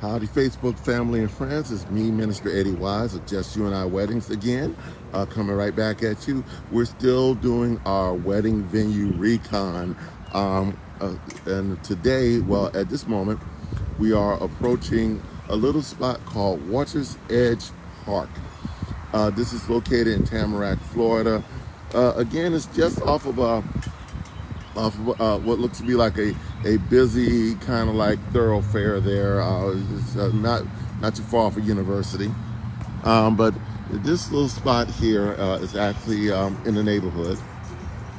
Howdy, Facebook family and friends. It's me, Minister Eddie Wise of Just UnI Weddings again, coming right back at you. We're still doing our wedding venue recon. And today, well, at this moment, we are approaching a little spot called Water's Edge Park. This is located in Tamarac, Florida. Again, it's just off of what looks to be like a busy kind of like thoroughfare there. It's not too far from university, but this little spot here is actually in the neighborhood.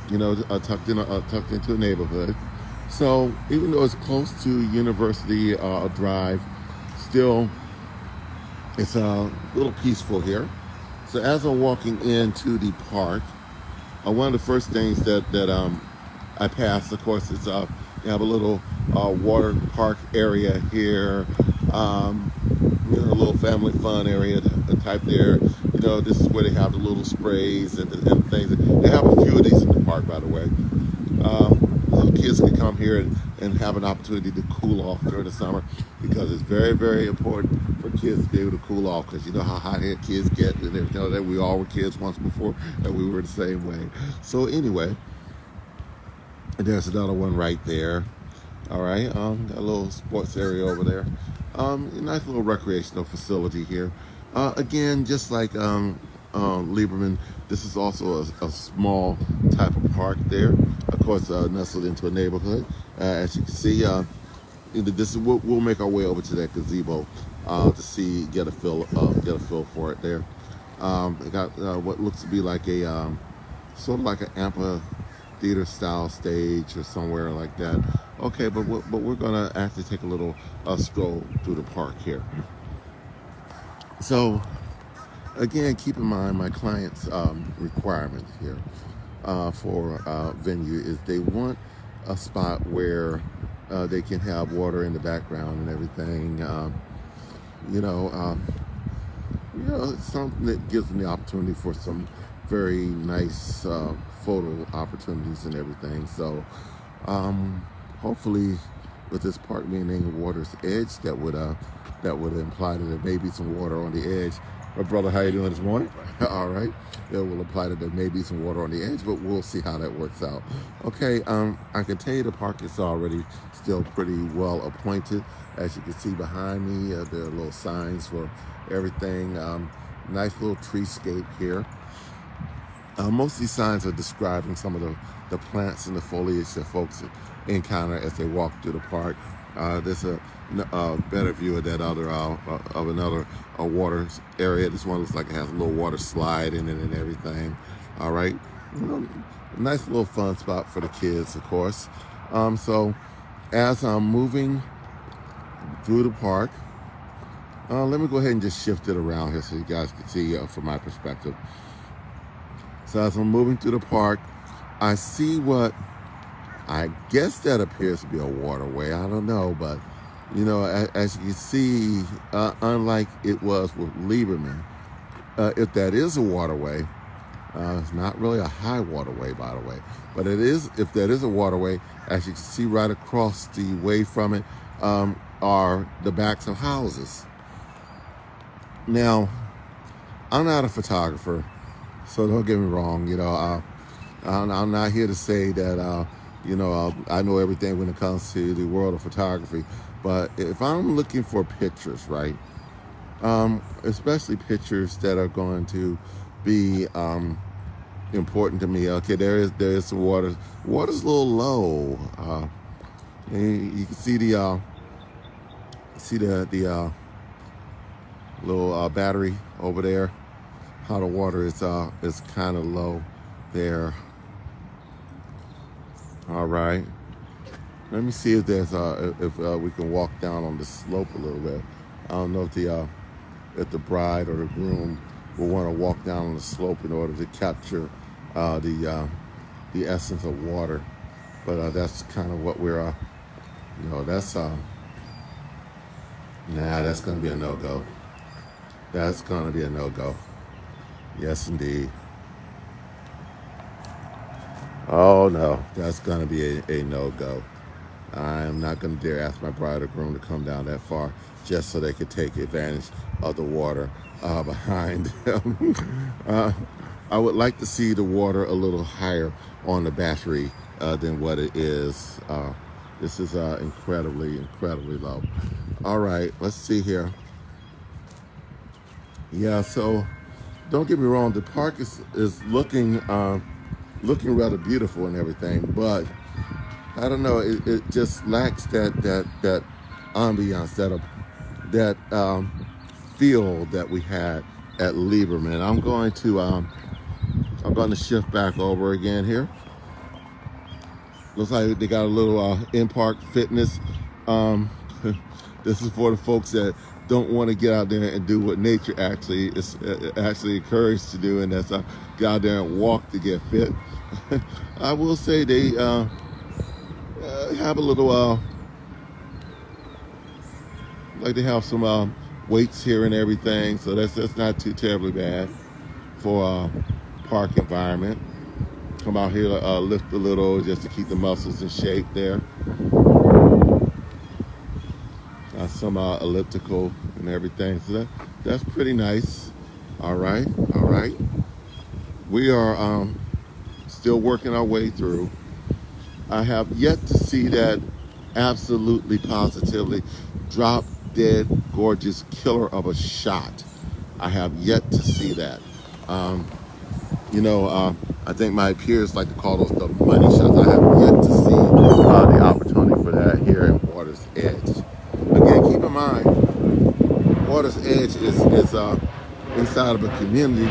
Tucked into a neighborhood. So even though it's close to University Drive, still it's a little peaceful here. So as I'm walking into the park, one of the first things that I passed, of course, is you have a little water park area here, a little family fun area type there. This is where they have the little sprays and things. They have a few of these in the park, by the way. Little kids can come here and have an opportunity to cool off during the summer, because it's very, very important for kids to be able to cool off, because you know how hot-headed kids get, and everything that we all were kids once before, and we were the same way. So anyway, there's another one right there. All right, got a little sports area over there. A nice little recreational facility here. Again, just like Lieberman, this is also a small type of park there. Of course, nestled into a neighborhood. As you can see, we'll make our way over to that gazebo to get a feel for it there. It got what looks to be like a sort of like an amphitheater style stage or somewhere like that. Okay, but we're gonna actually take a little stroll through the park here. So again, keep in mind my client's requirements here for venue is they want a spot where they can have water in the background and everything. It's something that gives them the opportunity for some very nice photo opportunities and everything. So hopefully, with this park being named Water's Edge, that would imply that there may be some water on the edge. My brother, how you doing this morning? All right. That will imply that there may be some water on the edge, but we'll see how that works out. Okay, I can tell you the park is already still pretty well appointed. As you can see behind me, there are little signs for everything. Nice little treescape here. Most of these signs are describing some of the plants and the foliage that folks encounter as they walk through the park. There's a better view of that other of another water area. This one looks like it has a little water slide in it and everything. All right, nice little fun spot for the kids, of course. So as I'm moving through the park, let me go ahead and just shift it around here so you guys can see from my perspective. So as I'm moving through the park, I see what I guess that appears to be a waterway. I don't know, but as you can see, unlike it was with Lieberman, if that is a waterway, it's not really a high waterway, by the way, but it is. If that is a waterway, as you can see right across the way from it are the backs of houses. Now, I'm not a photographer, so don't get me wrong. I'm not here to say that I know everything when it comes to the world of photography. But if I'm looking for pictures, right, especially pictures that are going to be important to me. Okay, there is some water. Water's a little low. And you can see the little battery over there. How the water is kind of low there. All right. Let me see if there's if we can walk down on the slope a little bit. I don't know if the bride or the groom will want to walk down on the slope in order to capture the essence of water, but that's kind of what we're that's that's going to be a no-go. That's going to be a no-go. Yes, indeed. Oh no, that's going to be a no-go. I am not going to dare ask my bride or groom to come down that far just so they could take advantage of the water behind them. I would like to see the water a little higher on the battery than what it is. This is incredibly low. All right, let's see here. Yeah, so don't get me wrong, the park is looking rather beautiful and everything, but I don't know, it just lacks that ambiance, that feel that we had at Lieberman. I'm going to shift back over again here. Looks like they got a little in-park fitness. This is for the folks that don't want to get out there and do what nature actually encouraged to do, and that's get out there and walk to get fit. I will say they have a little, like they have some weights here and everything, so that's not too terribly bad for a park environment. Come out here to lift a little just to keep the muscles in shape there. Some elliptical and everything, so that's pretty nice. All right. We are still working our way through. I have yet to see that absolutely positively drop dead gorgeous killer of a shot. I have yet to see that. I think my peers like to call those the money shots. I have yet to see the opportunity for that here in Water's Edge. Again, keep in mind, Water's Edge is inside of a community.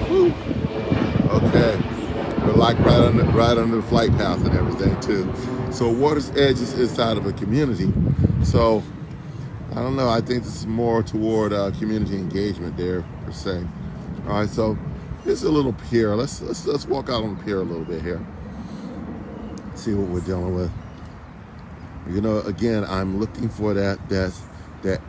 Woo. Okay, we're like right under the flight path and everything too. So Water's Edge is inside of a community. So I don't know. I think this is more toward community engagement there per se. All right, so here's a little pier. Let's walk out on the pier a little bit here. See what we're dealing with. Again, I'm looking for that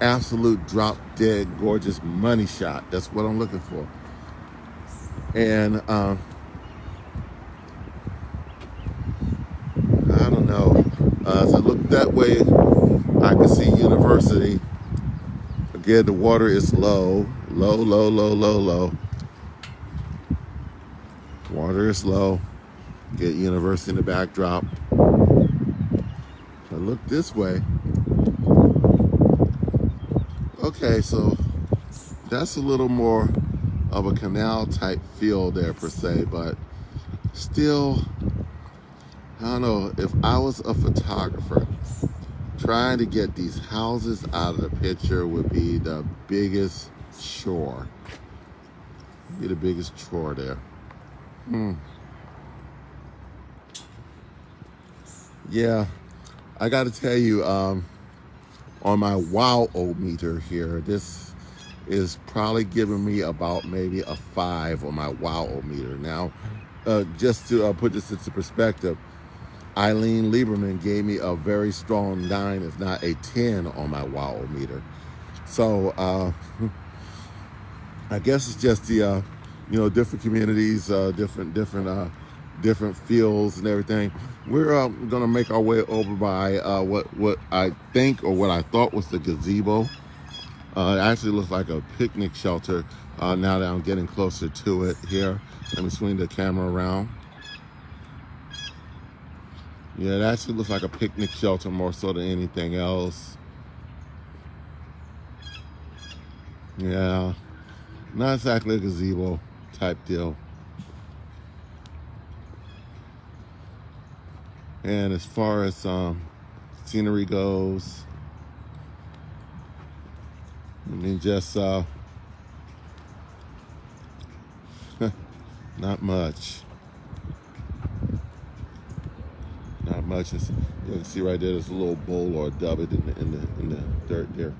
absolute drop dead gorgeous money shot. That's what I'm looking for. And I don't know. As I look that way, I can see University. Again, the water is low. Water is low. Get University in the backdrop. I look this way. Okay, so that's a little more of a canal type feel there per se, but still, I don't know, if I was a photographer, trying to get these houses out of the picture would be the biggest chore. Be the biggest chore there. Yeah, I got to tell you, on my wow-o-meter here, this is probably giving me about maybe a 5 on my wow-o-meter. Now, just to put this into perspective, Eileen Lieberman gave me a very strong 9, if not a 10 on my wow-o-meter. So I guess it's just the different communities, different fields and everything. We're gonna make our way over by what I think, or what I thought was the gazebo. It actually looks like a picnic shelter now that I'm getting closer to it here. Let me swing the camera around. Yeah, it actually looks like a picnic shelter more so than anything else. Yeah, not exactly a gazebo type deal. And as far as scenery goes, I mean, just not much. Not much. You can see right there, there's a little bowl or a dovey in the dirt there.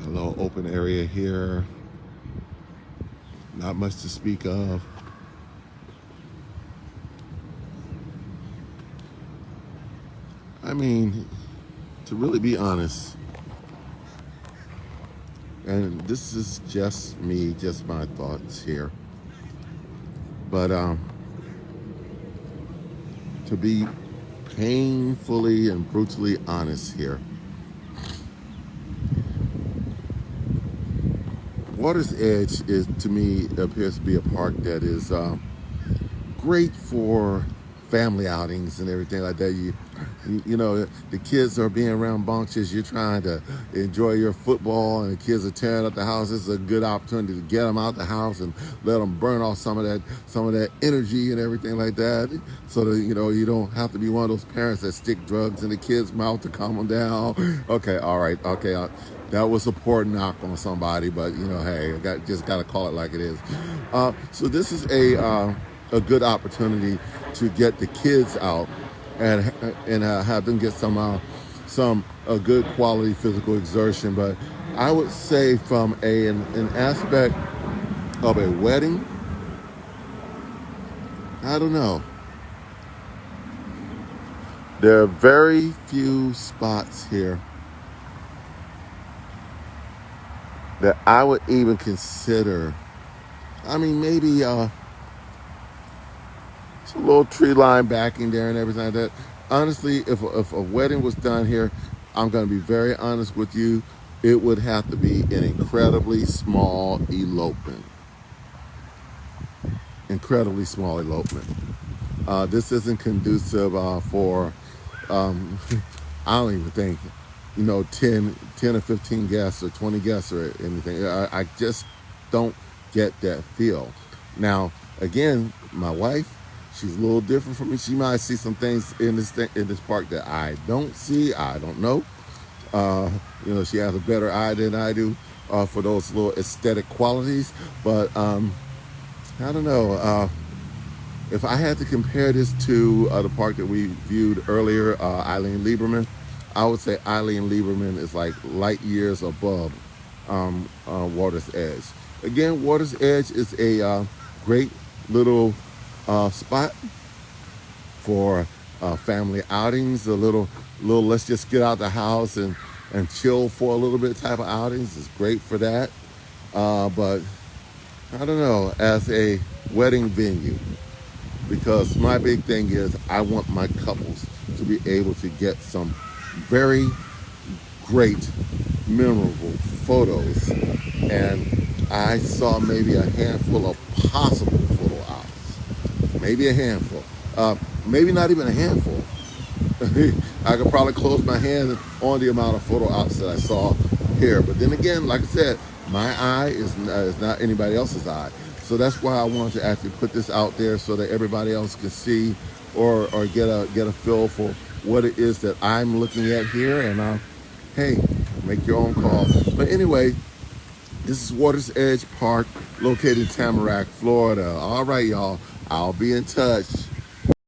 A little open area here. Not much to speak of. I mean, to really be honest, and this is just me, just my thoughts here, but to be painfully and brutally honest here, Water's Edge is, to me, appears to be a park that is great for family outings and everything like that. You know, the kids are being rambunctious. You're trying to enjoy your football, and the kids are tearing up the house. This is a good opportunity to get them out the house and let them burn off some of that energy and everything like that. So that you don't have to be one of those parents that stick drugs in the kids' mouth to calm them down. Okay, all right, okay. That was a poor knock on somebody, but hey, just got to call it like it is. So this is a good opportunity to get the kids out and have them get some good quality physical exertion. But I would say from an aspect of a wedding, I don't know. There are very few spots here that I would even consider. I mean, maybe it's a little tree line backing there and everything like that. Honestly, if a wedding was done here, I'm going to be very honest with you, it would have to be an incredibly small elopement. Incredibly small elopement. This isn't conducive for, I don't even think, 10 or 15 guests or 20 guests or anything. I just don't get that feel. Now, again, my wife, she's a little different from me. She might see some things in this park that I don't see. I don't know. She has a better eye than I do for those little aesthetic qualities. But I don't know. If I had to compare this to the park that we viewed earlier, Eileen Lieberman, I would say Eileen Lieberman is like light years above Water's Edge. Again, Water's Edge is a great little spot for family outings, a little let's just get out the house and chill for a little bit type of outings. It's great for that. But I don't know, as a wedding venue, because my big thing is I want my couples to be able to get some very great, memorable photos. And I saw maybe a handful of possible photo ops. Maybe a handful. Maybe not even a handful. I could probably close my hand on the amount of photo ops that I saw here. But then again, like I said, my eye is not anybody else's eye. So that's why I wanted to actually put this out there so that everybody else can see or get a feel for what it is that I'm looking at here. And hey, make your own call. But anyway, this is Water's Edge Park, located in Tamarac, Florida. All right, y'all. I'll be in touch.